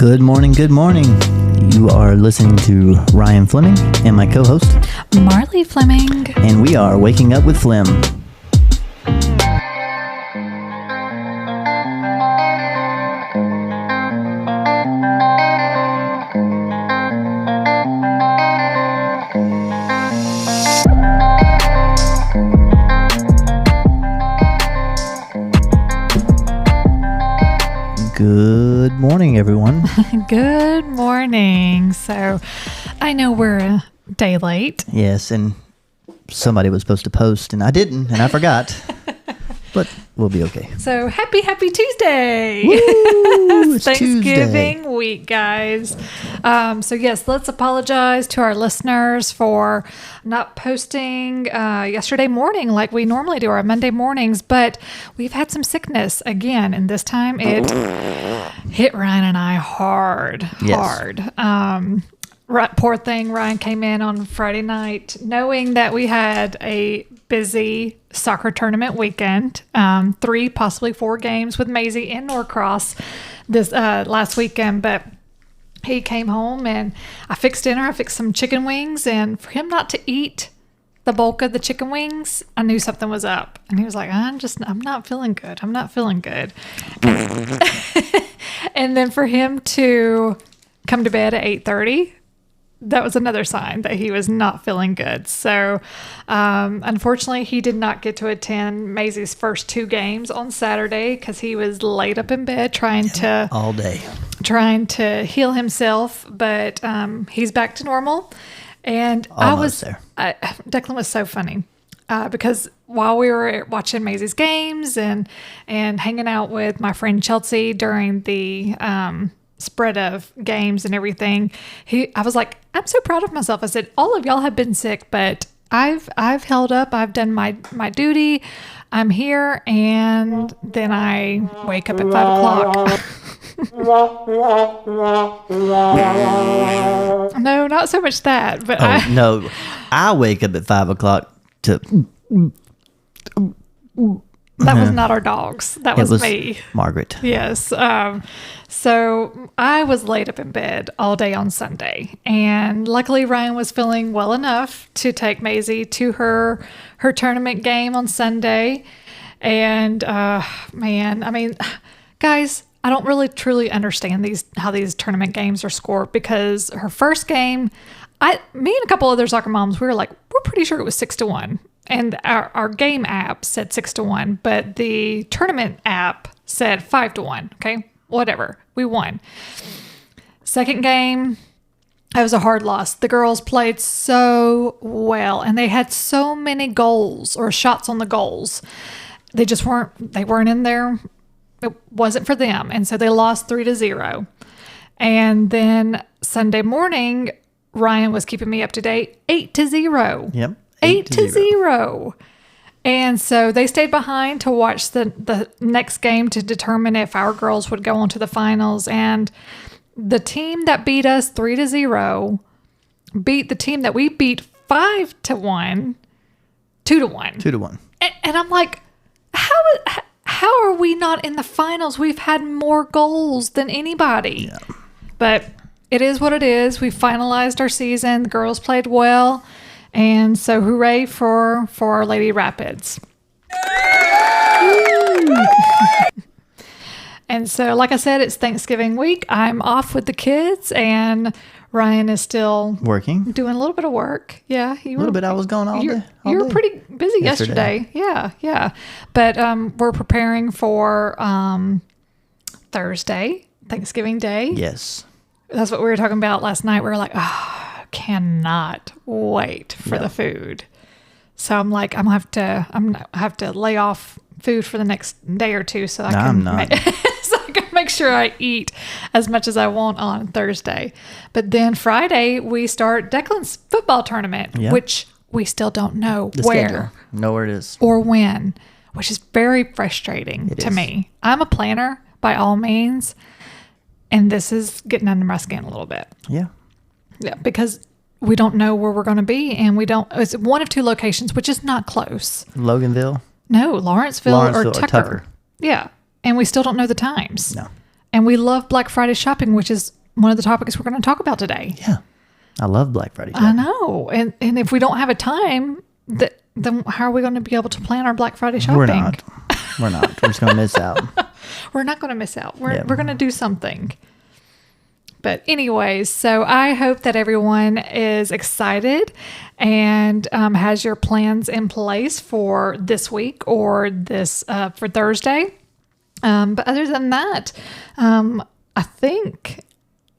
Good morning, good morning. You are listening to Ryan Fleming and my co-host, Marlee Fleming. And we are Waking Up with Flem. Good morning, everyone. Good morning. So, I know we're a day late. Yes, and somebody was supposed to post, and I didn't, and I forgot. But we'll be okay. So, happy Tuesday. Woo, it's Thanksgiving Tuesday. week, guys. So, yes, let's apologize to our listeners for not posting yesterday morning like we normally do, our Monday mornings. But we've had some sickness again, and this time it hit Ryan and I hard. Poor thing, Ryan came in on Friday night knowing that we had a busy soccer tournament weekend, 3, possibly 4 games with Maisie and Norcross this last weekend, but he came home and I fixed dinner. I fixed some chicken wings, and for him not to eat the bulk of the chicken wings, I knew something was up. And he was like, I'm not feeling good. I'm not feeling good. And then for him to come to bed at 8:30, that was another sign that he was not feeling good. So, unfortunately, he did not get to attend Maisie's first 2 games on Saturday because he was laid up in bed trying to heal himself. But he's back to normal. And Declan was so funny because while we were watching Maisie's games and hanging out with my friend Chelsea during the spread of games and everything, I was like, I'm so proud of myself. I said, all of y'all have been sick, but I've held up. I've done my duty. I'm here. And then I wake up at 5 o'clock. No, not so much that, but no, I wake up at 5 o'clock to. That was not our dogs. That was me. Margaret. Yes. So I was laid up in bed all day on Sunday. And luckily Ryan was feeling well enough to take Maisie to her tournament game on Sunday. And man, I mean, guys, I don't really truly understand how these tournament games are scored, because her first game, me and a couple other soccer moms, we were like, we're pretty sure it was 6-1. And our game app said 6-1, but the tournament app said 5-1. Okay, whatever. We won. Second game, it was a hard loss. The girls played so well, and they had so many goals or shots on the goals. They weren't in there. It wasn't for them. And so they lost 3-0. And then Sunday morning, Ryan was keeping me up to date, 8-0. Yep. 8-0. And so they stayed behind to watch the next game to determine if our girls would go on to the finals. And the team that beat us 3-0 beat the team that we beat 5-1, 2-1. 2-1. And I'm like, how are we not in the finals? We've had more goals than anybody. Yeah. But it is what it is. We finalized our season. The girls played well. And so hooray for our Lady Rapids. And so, like I said, it's Thanksgiving week. I'm off with the kids, and Ryan is still working, doing a little bit of work. Yeah. A little bit. I was gone all day. You were pretty busy yesterday. Yeah. But we're preparing for Thursday, Thanksgiving Day. Yes. That's what we were talking about last night. We were like, cannot wait for the food. So I'm like, I'm gonna have to lay off food for the next day or two so I can make sure I eat as much as I want on Thursday. But then Friday we start Declan's football tournament, which we still don't know where it is or when, which is very frustrating to me. I'm a planner by all means, and this is getting under my skin a little bit. Yeah, because we don't know where we're going to be, and it's one of 2 locations, which is not close. Loganville? No, Lawrenceville or Tucker. Yeah. And we still don't know the times. No. And we love Black Friday shopping, which is one of the topics we're going to talk about today. Yeah. I love Black Friday shopping. I know. And if we don't have a time, then how are we going to be able to plan our Black Friday shopping? We're not. We're just going to miss out. We're not going to miss out. We're going to do something. But anyways, so I hope that everyone is excited and has your plans in place for this week or this for Thursday. But other than that, I think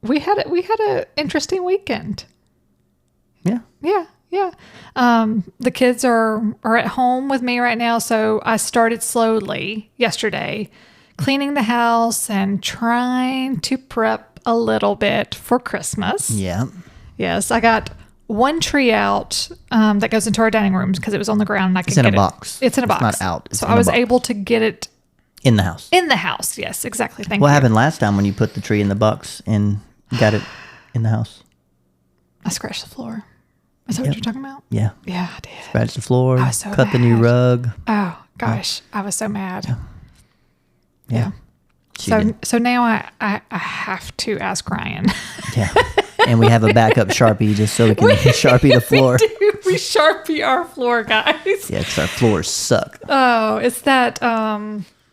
we had an interesting weekend. Yeah. Yeah. The kids are at home with me right now, so I started slowly yesterday cleaning the house and trying to prep a little bit for Christmas. Yeah. Yes, I got one tree out that goes into our dining rooms because it was on the ground and I could get it. It's in a box. It's in a box. It's not out. It's so in I was a box. able to get it in the house. in the house. Yes, exactly. Thank you. What happened last time when you put the tree in the box and got it in the house? I scratched the floor. Is that what you're talking about? Yeah. Yeah, I did. Scratched the floor. I was so cut the new mad. rug. Oh gosh, I was so mad. Yeah. So now I have to ask Ryan. Yeah. And we have a backup Sharpie just so we can Sharpie the floor. We Sharpie our floor, guys. Yeah, because our floors suck. Oh, it's that,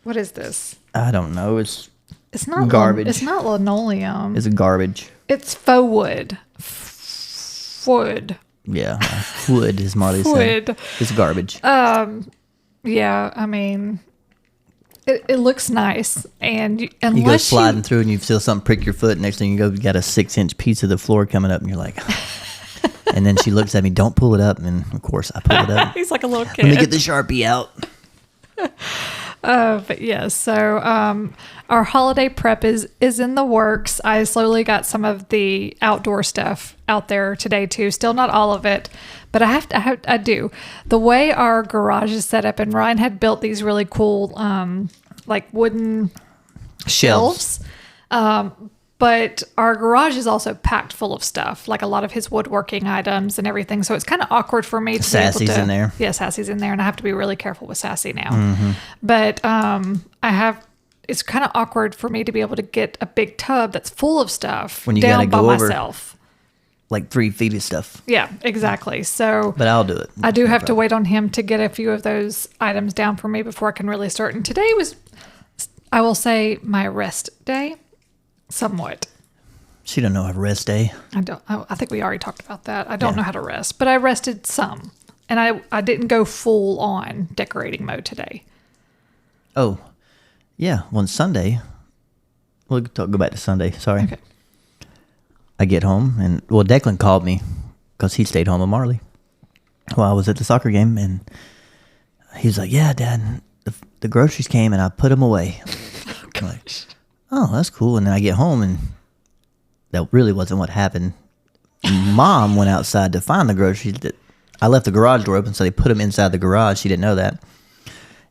what is this? I don't know. It's not garbage. It's not linoleum. It's garbage. It's faux wood. Wood. Yeah. Wood, as Marlee said. Wood. It's garbage. Yeah, I mean, it looks nice. And you go unless sliding through and you feel something prick your foot. Next thing you go, you got a 6-inch piece of the floor coming up and you're like, and then she looks at me, don't pull it up. And of course I pull it up. He's like a little kid. Let me get the Sharpie out. But yes, so our holiday prep is in the works. I slowly got some of the outdoor stuff out there today too. Still not all of it, but I do. The way our garage is set up, and Ryan had built these really cool like wooden shelves. But our garage is also packed full of stuff, like a lot of his woodworking items and everything. So it's kind of awkward for me to Sassy's be able to, in there. Yeah, Sassy's in there, and I have to be really careful with Sassy now. Mm-hmm. But it's kind of awkward for me to be able to get a big tub that's full of stuff When you down gotta by go over myself. like 3 feet of stuff. Yeah, exactly. So, But I'll do it. I do have to wait on him to get a few of those items down for me before I can really start. And today was, I will say, my rest day. Somewhat. She don't know how to rest day. I think we already talked about that. I don't know how to rest, but I rested some. And I didn't go full on decorating mode today. Oh, yeah. One Sunday. We'll go back to Sunday. Sorry. Okay. I get home and, Declan called me because he stayed home with Marlee while I was at the soccer game. And he was like, yeah, Dad, the groceries came and I put them away. I'm like, oh, that's cool. And then I get home and that really wasn't what happened. Mom went outside to find the groceries. I left the garage door open, so they put them inside the garage. She didn't know that.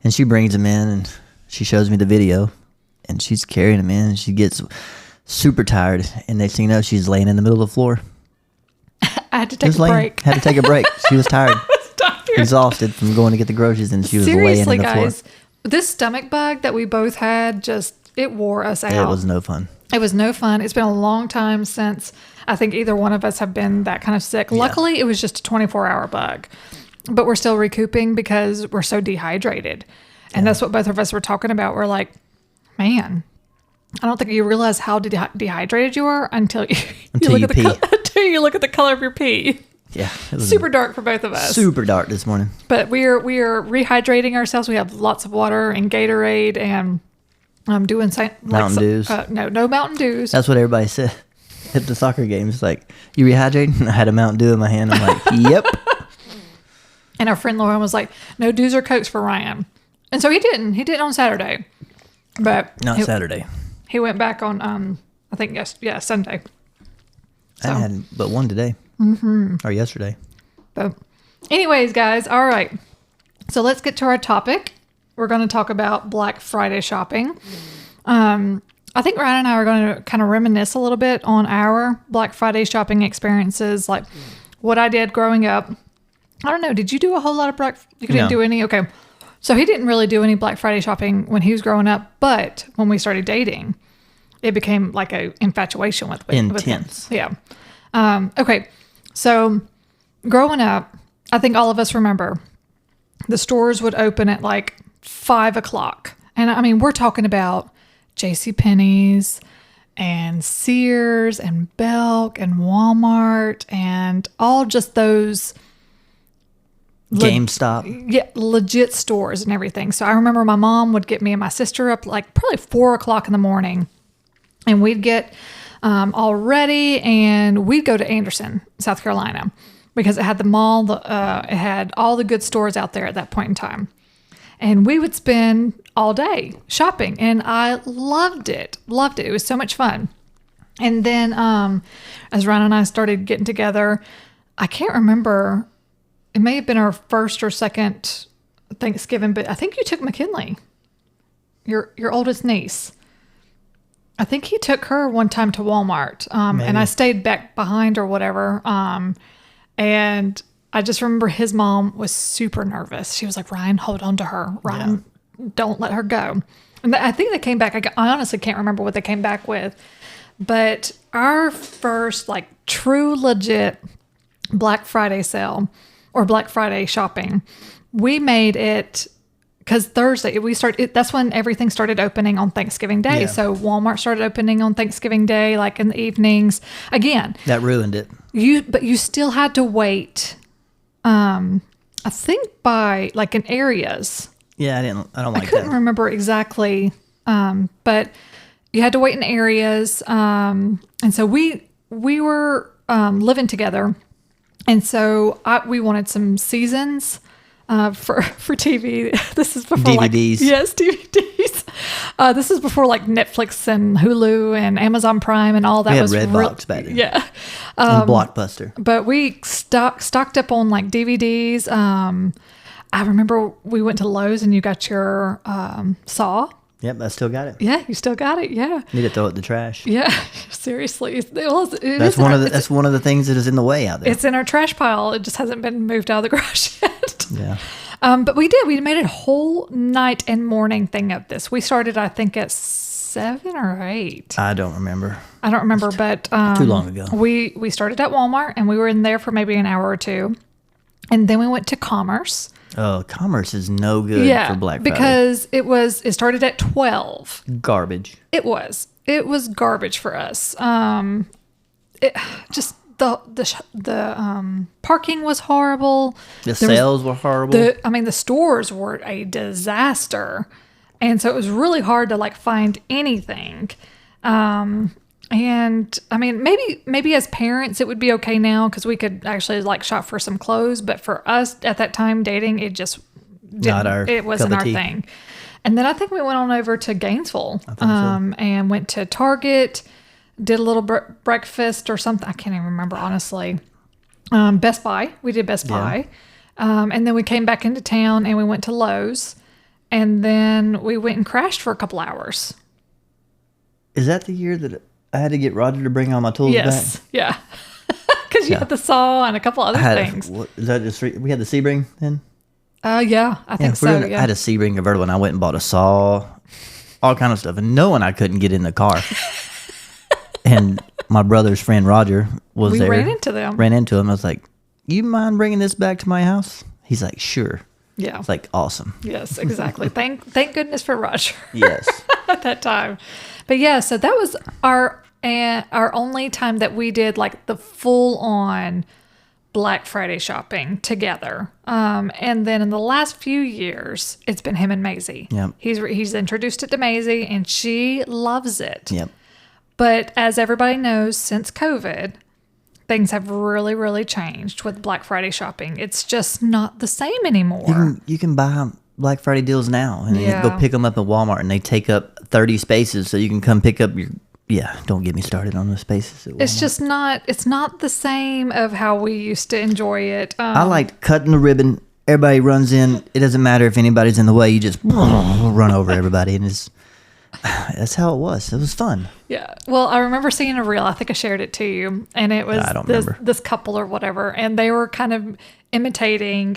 And she brings them in and she shows me the video and she's carrying them in and she gets super tired. And next thing you know, she's laying in the middle of the floor. I had to take a break. Had to take a break. She was tired. Exhausted from going to get the groceries and she was laying in the guys, floor. This stomach bug that we both had it wore us out. It was no fun. It was no fun. It's been a long time since I think either one of us have been that kind of sick. Yeah. Luckily, it was just a 24-hour bug. But we're still recouping because we're so dehydrated. And that's what both of us were talking about. We're like, man, I don't think you realize how dehydrated you are until you look at until you look at the color of your pee. Yeah. It was super dark for both of us. Super dark this morning. But we are rehydrating ourselves. We have lots of water and Gatorade and I'm doing Mountain Dews. No Mountain Dews. That's what everybody said at the soccer game. It's like, you rehydrating? I had a Mountain Dew in my hand. I'm like, yep. And our friend Lauren was like, no Dews or Cokes for Ryan. And so he didn't. He did on Saturday. But not Saturday. He went back on, I think, Sunday. So. I had but one today. Or yesterday. But anyways, guys, all right. So let's get to our topic. We're going to talk about Black Friday shopping. I think Ryan and I are going to kind of reminisce a little bit on our Black Friday shopping experiences, like what I did growing up. I don't know. Did you do a whole lot of You didn't do any? Okay. So he didn't really do any Black Friday shopping when he was growing up, but when we started dating, it became like a infatuation with Intense. him. Yeah. Okay. So growing up, I think all of us remember the stores would open at like 5:00. And I mean, we're talking about JCPenney's and Sears and Belk and Walmart and all just those GameStop. legit stores and everything. So I remember my mom would get me and my sister up like probably 4:00 in the morning, and we'd get all ready and we'd go to Anderson, South Carolina, because it had the mall. It had all the good stores out there at that point in time. And we would spend all day shopping, and I loved it. Loved it. It was so much fun. And then as Ryan and I started getting together, I can't remember. It may have been our first or second Thanksgiving, but I think you took McKinley, your oldest niece. I think he took her one time to Walmart, and I stayed back behind or whatever. And I just remember his mom was super nervous. She was like, Ryan, hold on to her. Ryan, don't let her go. And I think they came back. I honestly can't remember what they came back with. But our first like true legit Black Friday sale or Black Friday shopping, we made it because Thursday that's when everything started opening on Thanksgiving Day. Yeah. So Walmart started opening on Thanksgiving Day, like in the evenings. Again, That ruined it. but you still had to wait. I think by like in areas. Yeah, I don't like I couldn't that. remember exactly. But you had to wait in areas. And so we were living together. And so we wanted some seasons for TV. This is before DVDs. Yes, DVDs. This is before like Netflix and Hulu and Amazon Prime and all that. We had was Redbox back then. Yeah. And Blockbuster. But we stocked up on like DVDs. I remember we went to Lowe's and you got your Saw. Yep, I still got it. Yeah, you still got it. Yeah. Need to throw it in the trash. Yeah. Seriously. That's one of the things that is in the way out there. It's in our trash pile. It just hasn't been moved out of the garage yet. Yeah. But we did. We made a whole night and morning thing of this. We started, I think, at 7 or 8. I don't remember. I don't remember, but too long ago. We started at Walmart and we were in there for maybe an hour or two, and then we went to Commerce. Oh, Commerce is no good for Black Friday. Because it started at 12. Garbage. It was garbage for us. Just the parking was horrible. The sales were horrible. The stores were a disaster, and so it was really hard to like find anything. And I mean, maybe as parents it would be okay now because we could actually like shop for some clothes, but for us at that time dating, it just it wasn't our thing. And then I think we went on over to Gainesville, and went to Target, did a little breakfast or something. I can't even remember honestly. Best Buy, we did Best Buy, and then we came back into town and we went to Lowe's, and then we went and crashed for a couple hours. Is that the year that I had to get Roger to bring all my tools back? Yeah. Because you had the saw and a couple other things. Is that just we had the Sebring then? Yeah, I think so. I had a Sebring convertible and I went and bought a saw, all kind of stuff, and knowing I couldn't get in the car. And my brother's friend Roger was there. We ran into them. Ran into him. I was like, "You mind bringing this back to my house?" He's like, "Sure." Yeah. It's like awesome. Yes, exactly. Thank goodness for Roger. Yes. At that time. But yeah, so that was our only time that we did like the full on Black Friday shopping together. And then in the last few years, it's been him and Maisie. Yep. He's introduced it to Maisie and she loves it. Yep. But as everybody knows, since COVID, things have really, really changed with Black Friday shopping. It's just not the same anymore. You can buy Black Friday deals now, and you can go pick them up at Walmart, and they take up 30 spaces, so you can come pick up your. Yeah, don't get me started on the spaces at Walmart. It's just not. It's not the same of how we used to enjoy it. I liked cutting the ribbon. Everybody runs in. It doesn't matter if anybody's in the way. You just run over everybody, and that's how it was. It was fun. Yeah. Well, I remember seeing a reel. I think I shared it to you, and it was this couple or whatever, and they were kind of imitating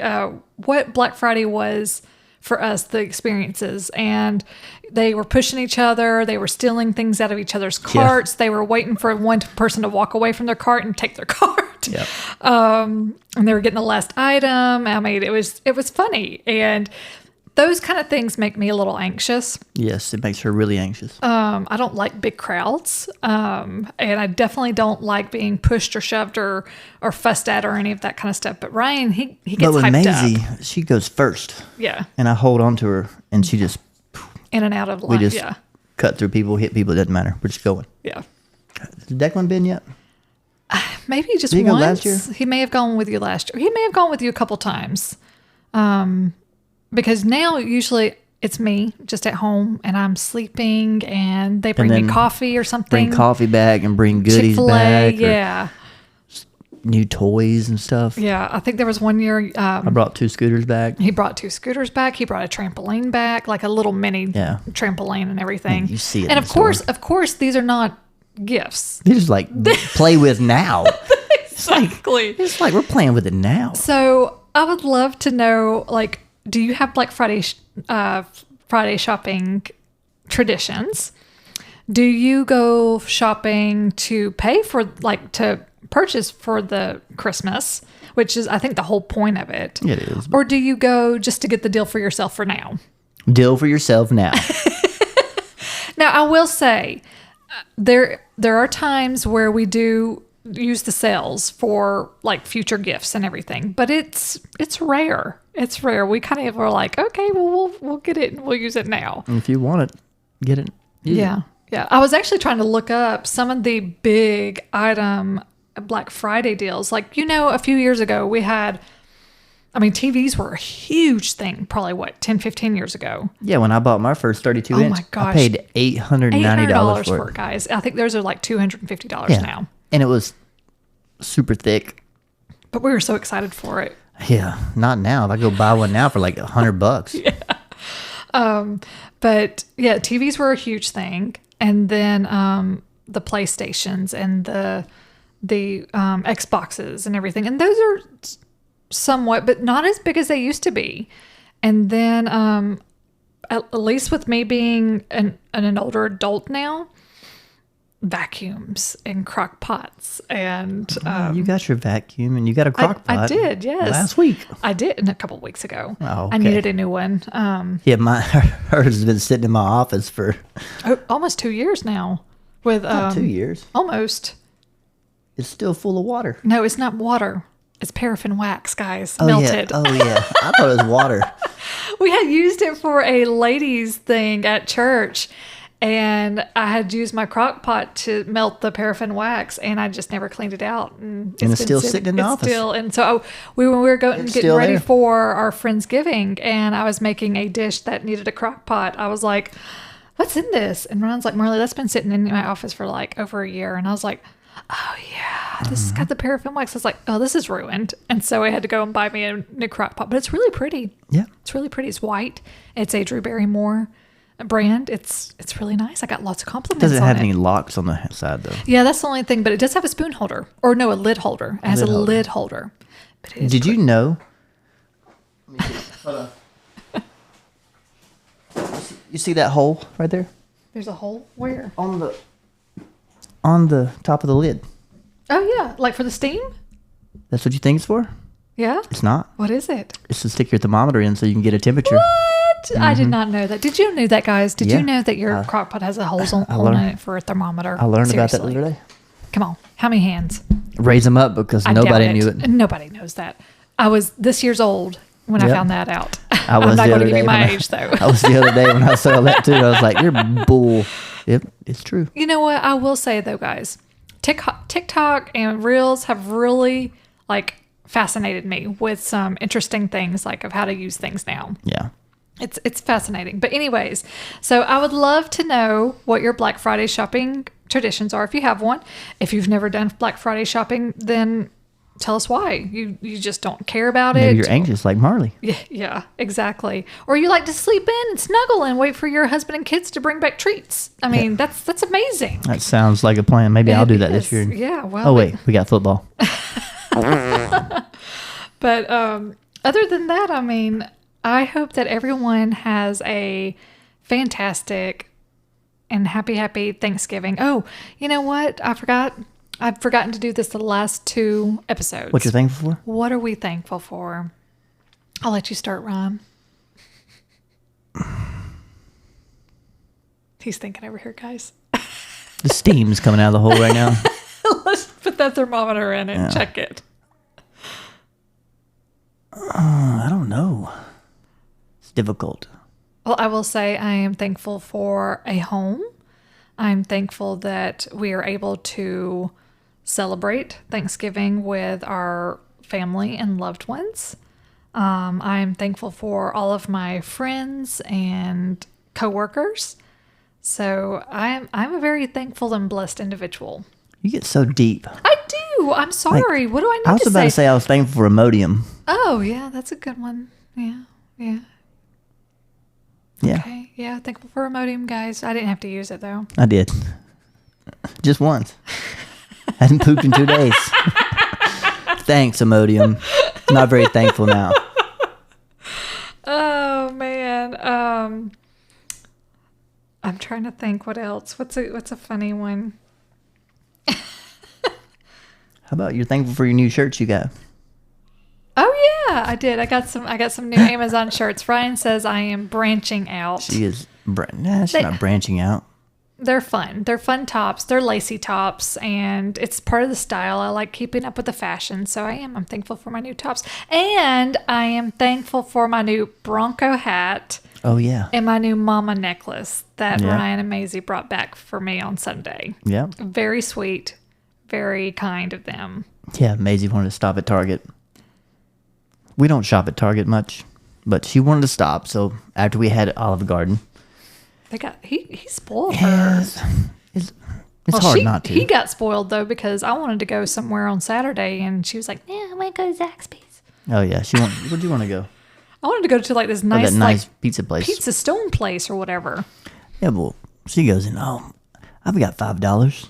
what Black Friday was for us, the experiences. And they were pushing each other. They were stealing things out of each other's carts. They were waiting for one person to walk away from their cart and take their cart. Yep. And they were getting the last item. I mean, it was funny. And those kind of things make me a little anxious. Yes, it makes her really anxious. I don't like big crowds. And I definitely don't like being pushed or shoved or fussed at or any of that kind of stuff. But Ryan, he gets but with hyped Maisie, up. she goes first. Yeah. And I hold on to her, and she just... In and out of line. We just cut through people, hit people. It doesn't matter. We're just going. Yeah. Has Declan been yet? Maybe just Did he once. go last year? He may have gone with you last year. He may have gone with you a couple times. Because now usually it's me just at home and I'm sleeping and they bring me coffee or something. Bring coffee back and bring goodies Chick-fil-A, back. Yeah. New toys and stuff. Yeah. I think there was one year. I brought 2 scooters back. He brought 2 scooters back. He brought a trampoline back, like a little mini trampoline and everything. You see it. And of course, these are not gifts. They just like play with now. Exactly. It's like we're playing with it now. So I would love to know, like, do you have Black Friday shopping traditions? Do you go shopping to pay for, like, to purchase for the Christmas, which is, I think, the whole point of it? It is. Or do you go just to get the deal for yourself for now? Deal for yourself now. Now, I will say, there are times where we do use the sales for like future gifts and everything, but it's rare. It's rare. We kind of are like, okay, well, we'll get it and we'll use it now. And if you want it, get it. Yeah. I was actually trying to look up some of the big item Black Friday deals. Like, a few years ago we had, TVs were a huge thing, probably 10, 15 years ago. Yeah, when I bought my first 32 inch, my gosh. I paid $890 for it. Guys. I think those are like $250 now. And it was super thick. But we were so excited for it. Yeah, not now. If I go buy one now for like $100. Yeah. But yeah, TVs were a huge thing. And then the PlayStations and the Xboxes and everything. And those are somewhat, but not as big as they used to be. And then at least with me being an older adult now, vacuums and crock pots and you got your vacuum and you got a crock pot. I did, yes. Last week. I did, and a couple of weeks ago. Oh, okay. I needed a new one. Yeah, hers has been sitting in my office for almost 2 years now. With not 2 years. Almost. It's still full of water. No, it's not water. It's paraffin wax, guys. Oh, melted. Yeah. Oh yeah, I thought it was water. We had used it for a ladies thing at church. And I had used my crock pot to melt the paraffin wax, and I just never cleaned it out. And it's still sitting in the office. And so when we were getting ready there. for our Friendsgiving, and I was making a dish that needed a crock pot, I was like, what's in this? And Ron's like, Marlee, that's been sitting in my office for like over a year. And I was like, oh yeah, this has got the paraffin wax. I was like, oh, this is ruined. And so I had to go and buy me a new crock pot. But it's really pretty. Yeah. It's really pretty. It's white. It's a Drew Barrymore brand. It's really nice. I got lots of compliments. Doesn't on have it. any locks on the side though. Yeah, that's the only thing. But it does have a spoon holder, or no, a lid holder. It has a lid holder. But it is Did you know? Hold on. You see that hole right there? There's a hole where? On the top of the lid. Oh yeah, like for the steam. That's what you think it's for? Yeah. It's not. What is it? It's to stick your thermometer in so you can get a temperature. What? I did not know that. Did you know that, guys? Did you know that your crock pot has a hole in it for a thermometer? I learned about that the Seriously. other day. Come on, how many hands? Raise them up because I nobody doubt knew it. Nobody knows that. I was this years old when I found that out. I was I'm not the going to other give day you my when age, though. I was the other day when I saw that too. I was like, "You're bull." Yep, it's true. You know what? I will say though, guys, TikTok and Reels have really fascinated me with some interesting things of how to use things now. Yeah. It's fascinating. But anyways, so I would love to know what your Black Friday shopping traditions are if you have one. If you've never done Black Friday shopping, then tell us why. You just don't care about it. Maybe you're anxious like Marlee. Yeah, exactly. Or you like to sleep in and snuggle and wait for your husband and kids to bring back treats. I mean, that's amazing. That sounds like a plan. Maybe I'll do that this year. Yeah, well. Oh wait, we got football. But other than that, I mean, I hope that everyone has a fantastic and happy Thanksgiving. Oh, you know what? I forgot. I've forgotten to do this the last 2 episodes. What you're thankful for? What are we thankful for? I'll let you start, Ryan. He's thinking over here, guys. The steam's coming out of the hole right now. Let's put that thermometer in and check it. I don't know. It's difficult. Well, I will say I am thankful for a home. I'm thankful that we are able to celebrate Thanksgiving with our family and loved ones. I'm thankful for all of my friends and coworkers. So I'm a very thankful and blessed individual. You get so deep. I do. I'm sorry. What do I need to say? I was about to say I was thankful for Imodium. Oh, yeah, that's a good one. Yeah. Yeah. Okay. Yeah, thankful for Imodium, guys. I didn't have to use it, though. I did. Just once. Hadn't pooped in 2 days. Thanks, Imodium. Not very thankful now. Oh, man. I'm trying to think what else. What's a funny one? How about you're thankful for your new shirts you got? Oh yeah, I did. I got some new Amazon shirts. Ryan says I am branching out. She is. She's not branching out. They're fun. They're fun tops. They're lacy tops, and it's part of the style. I like keeping up with the fashion, so I'm thankful for my new tops, and I am thankful for my new Bronco hat. Oh yeah. And my new mama necklace that Ryan and Maisie brought back for me on Sunday. Yeah. Very sweet, very kind of them. Yeah, Maisie wanted to stop at Target. We don't shop at Target much, but she wanted to stop. So after we had Olive Garden, he spoiled her. It's hard not to. He got spoiled though because I wanted to go somewhere on Saturday, and she was like, "Yeah, I want to go to Zaxby's." Oh yeah, where'd you want to go? I wanted to go to like this nice, nice pizza place, Pizza Stone place or whatever. Yeah, well, she goes in. Oh, I've got $5.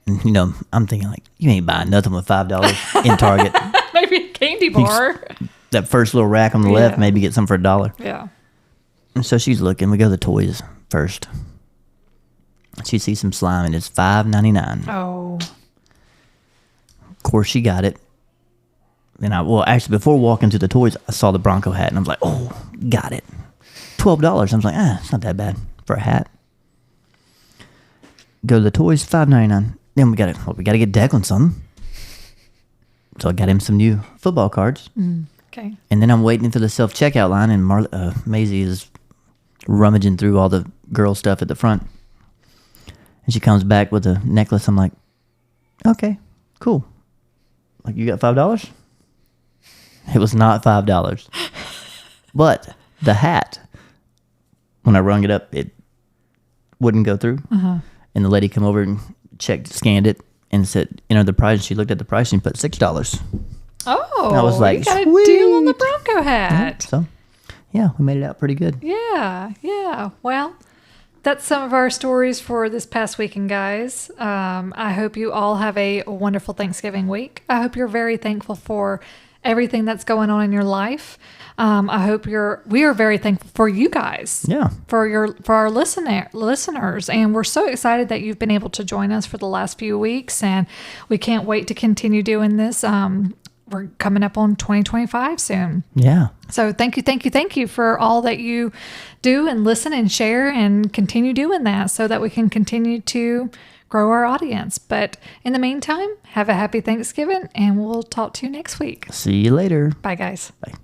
And I'm thinking like, you ain't buying nothing with $5 in Target. Maybe a candy bar. That first little rack on the left, maybe get some for $1. Yeah. And so she's looking. We go to the toys first. She sees some slime and it's $5.99. Oh. Of course, she got it. And actually, before walking to the toys, I saw the Bronco hat and I was like, oh, got it. $12. I was like, it's not that bad for a hat. Go to the toys, $5.99. Then we got to get Declan something. So I got him some new football cards. Okay. And then I'm waiting for the self-checkout line, and Maisie is rummaging through all the girl stuff at the front. And she comes back with a necklace. I'm like, okay, cool. Like, you got $5? It was not $5. But the hat, when I rung it up, it wouldn't go through. Uh-huh. And the lady come over and scanned it, and said, enter the price. And she looked at the price and put $6. Oh, and I was like, you got sweet. a deal on the Bronco hat. So, yeah, we made it out pretty good. Yeah. Well, that's some of our stories for this past weekend, guys. I hope you all have a wonderful Thanksgiving week. I hope you're very thankful for everything that's going on in your life. I hope we are very thankful for you guys. Yeah. For our listeners. And we're so excited that you've been able to join us for the last few weeks. And we can't wait to continue doing this. We're coming up on 2025 soon. Yeah. So thank you for all that you do and listen and share and continue doing that so that we can continue to grow our audience. But in the meantime, have a happy Thanksgiving and we'll talk to you next week. See you later. Bye, guys. Bye.